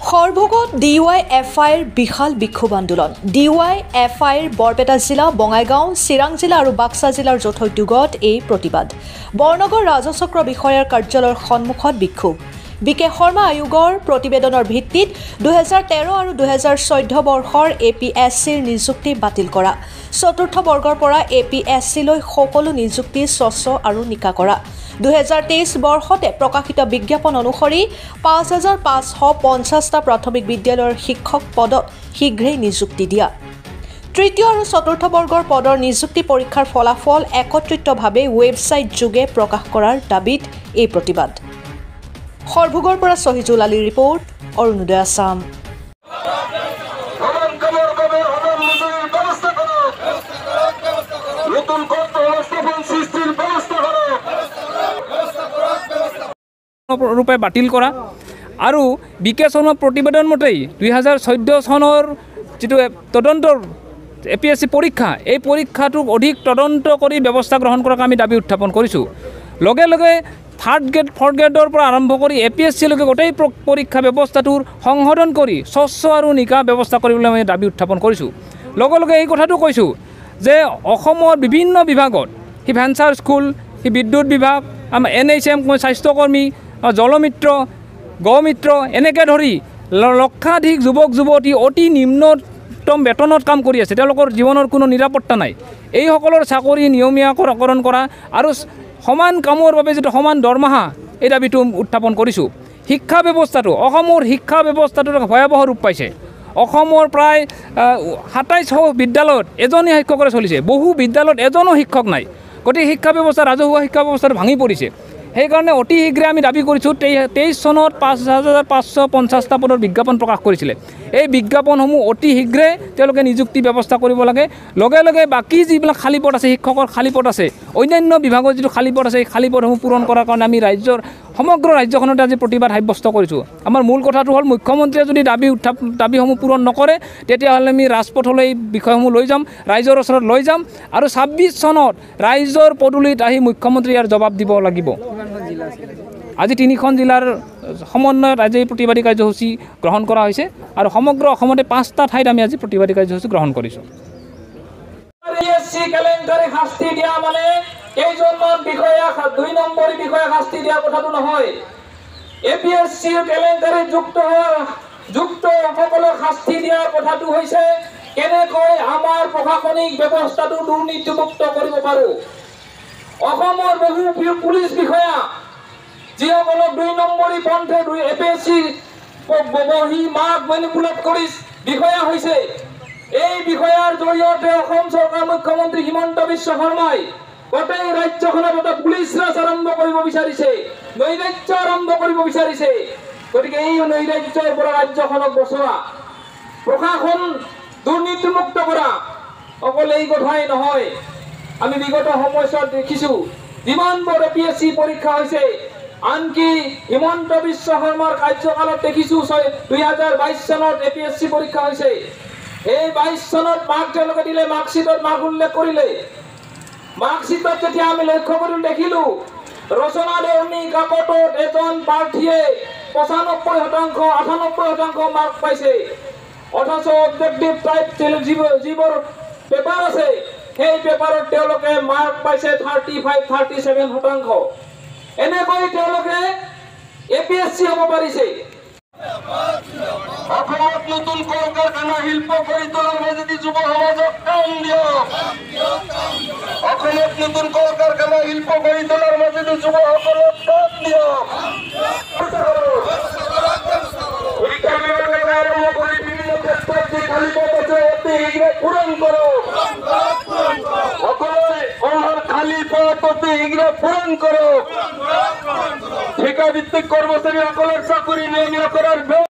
সৰভোগত DYFIৰ বিশাল বিক্ষোভ আন্দোলন। DYFIৰ বৰপেটা জিলা, বঙাইগাঁও, চিৰাং জিলা আৰু বাক্সা জিলাৰ যৌথ উদ্যোগত এই প্ৰতিবাদ। বৰনগৰ ৰাজচক্ৰ বিষয়াৰ কাৰ্যালয়ৰ সন্মুখত বিক্ষোভ। BK শৰ্মা আয়োগৰ প্ৰতিবেদনৰ ভিত্তিত 2013 আৰু 2014 বৰ্ষৰ APSCৰ নিযুক্তি বাতিল কৰা, চতুৰ্থ বৰ্গৰ পৰা APSCলৈ সকলো নিযুক্তি স্বচ্ছ আৰু নিকা কৰা। 2023 বৰ্ষতে প্ৰকাশিত বিজ্ঞাপন অনুসৰি 5550টা প্ৰাথমিক বিদ্যালয়ৰ শিক্ষক পদত শীঘ্ৰেই নিযুক্তি দিয়া। তৃতীয় আৰু চতুৰ্থ বৰ্গৰ পদৰ নিযুক্তি পৰীক্ষাৰ ফলাফল একত্ৰিতভাৱে ৱেবছাইট যোগে প্ৰকাশ কৰাৰ দাবীত এই প্ৰতিবাদ। সৰভোগৰ পৰা সহিজুল আলীৰ ৰিপৰ্ট, অৰুণোদয় আসাম। ৰূপে বাতিল কৰা আৰু BK শৰ্মা প্ৰতিবেদন মতেই 2014 চনৰ যিটো তদন্তৰ APSC পৰীক্ষা, এই পৰীক্ষাটোক অধিক তদন্ত কৰি ব্যৱস্থা গ্ৰহণ কৰাক আমি দাবী উত্থাপন কৰিছোঁ। লগে লগে 3rd গ্ৰেড 4th গ্ৰেডৰ পৰা আৰম্ভ কৰি APSCলৈকে গোটেই পৰীক্ষা ব্যৱস্থাটোৰ সংশোধন কৰি স্বচ্ছ আৰু নিকা ব্যৱস্থা কৰিবলৈ আমি দাবী উত্থাপন কৰিছোঁ। লগে লগে এই কথাটো কৈছোঁ যে অসমৰ বিভিন্ন বিভাগত, সি ভেঞ্চাৰ স্কুল, সি বিদ্যুৎ বিভাগ, আমাৰ NHM স্বাস্থ্যকৰ্মী, জলমিত্ৰ, গৌমিত্ৰ, এনেকৈ ধৰি লক্ষাধিক যুৱক যুৱতী অতি নিম্নতম বেতনত কাম কৰি আছে। তেওঁলোকৰ জীৱনৰ কোনো নিৰাপত্তা নাই। এইসকলৰ চাকৰি নিয়মীয়াকৰণ কৰা আৰু সমান কামৰ বাবে যিটো সমান দৰমহা, এই দাবীটো উত্থাপন কৰিছোঁ। শিক্ষা ব্যৱস্থাটো, অসমৰ শিক্ষা ব্যৱস্থাটো ভয়াৱহ ৰূপ পাইছে। অসমৰ প্ৰায় 2700 বিদ্যালয়ত এজনী শিক্ষকৰে চলিছে। বহু বিদ্যালয়ত এজনো শিক্ষক নাই। গতিকে শিক্ষা ব্যৱস্থা, ৰাজহুৱা শিক্ষা ব্যৱস্থাটো ভাঙি পৰিছে। সেইকাৰণে অতি শীঘ্ৰে আমি দাবী কৰিছোঁ, 23 চনত 5550টা পদৰ বিজ্ঞাপন প্ৰকাশ কৰিছিলে। এই বিজ্ঞাপনসমূহ অতি শীঘ্ৰে তেওঁলোকে নিযুক্তি ব্যৱস্থা কৰিব লাগে। লগে লগে বাকী যিবিলাক খালী পদ আছে, শিক্ষকৰ খালী পদ আছে, অন্যান্য বিভাগৰ যিটো খালী পদ আছে, এই খালী পদসমূহ পূৰণ কৰাৰ কাৰণে আমি সমগ্ৰ ৰাজ্যখনতে আজি প্ৰতিবাদ সাব্যস্ত কৰিছোঁ। আমাৰ মূল কথাটো হ'ল, মুখ্যমন্ত্ৰীয়ে যদি দাবীসমূহ পূৰণ নকৰে, তেতিয়াহ'লে আমি ৰাজপথলৈ এই বিষয়সমূহ লৈ যাম, ৰাইজৰ ওচৰত লৈ যাম আৰু 26 চনত ৰাইজৰ পদূলিত আহি মুখ্যমন্ত্ৰী ইয়াৰ জবাব দিব লাগিব। আজি 3খন জিলাৰ সমন্বয়ত আজি প্ৰতিবাদী কাৰ্যসূচী গ্ৰহণ কৰা হৈছে আৰু সমগ্ৰ অসমতে 5টা ঠাইত আমি আজি প্ৰতিবাদী কাৰ্যসূচী গ্ৰহণ কৰিছোঁ। শাস্তি দিয়া মানে কেইজনমান বিষয়া 2 নম্বৰী বিষয়া শাস্তি দিয়া কথাটো নহয়। APSC কেলেংকাৰী যুক্ত সকলক শাস্তি দিয়াৰ কথাটো হৈছে কেনেকৈ আমাৰ প্ৰশাসনিক ব্যৱস্থাটো দুৰ্নীতিমুক্ত কৰিব পাৰোঁ। অসমৰ বহু পুলিচ বিষয়া যিসকলক 2 নম্বৰী পন্থে APSC বহি মাক মেনিপুলেট কৰি বিষয়া হৈছে, এই বিষয়াৰ জৰিয়তে অসম চৰকাৰ মুখ্যমন্ত্ৰী হিমন্ত বিশ্ব শৰ্মাই গোটেই ৰাজ্যখনত এটা পুলিচ ৰাজ আৰম্ভ কৰিব বিচাৰিছে, নৈৰাজ্য আৰম্ভ কৰিব বিচাৰিছে। গতিকে এই নৈৰাজ্যৰ পৰা ৰাজ্যখনক বচোৱা, প্ৰশাসন দুৰ্নীতিমুক্ত কৰা, অকল এই কথাই নহয়। আমি বিগত সময়ছোৱাত দেখিছোঁ যিমানবোৰ APSC পৰীক্ষা হৈছে, আনকি হিমন্ত বিশ্ব শৰ্মাৰ কাৰ্যকালত দেখিছোঁ 2022 চনত APSC পৰীক্ষা হৈছে। এই 22 চনত মাৰ্ক তেওঁলোকে দিলে, মাৰ্কশ্বিটত মাৰ্ক উল্লেখ কৰিলে। মাৰ্কশ্বিটত যেতিয়া আমি লক্ষ্য কৰি দেখিলোঁ, ৰচনা দেউনী কাকতত এজন প্ৰাৰ্থীয়ে 95%, 98% মাৰ্ক পাইছে, অথচ অবজেক্টিভ টাইপ যিবোৰ পেপাৰ আছে, সেই পেপাৰত তেওঁলোকে মাৰ্ক পাইছে 35-37%। এনেকৈ তেওঁলোকে APSC হ'ব পাৰিছে। অসমত নতুন কল কাৰখানা শিল্প কৰি তোলাৰ মাজেদি যুৱ সমাজক কাম দিয়ক। অসমত নতুন কল কাৰখানা শিল্প কৰি তোলাৰ মাজেদি যুৱসকলক কাম দিয়ক। আৰম্ভ কৰি বিভিন্ন ক্ষেত্ৰত যি খালী পদ আছে অতি শীঘ্ৰে পূৰণ কৰক। সকলোৱে খালী পদ অতি শীঘ্ৰে পূৰণ কৰক। ঠিকাভিত্তিক কৰ্মচাৰীসকলৰ চাকৰি নিয়মীয়া কৰাৰ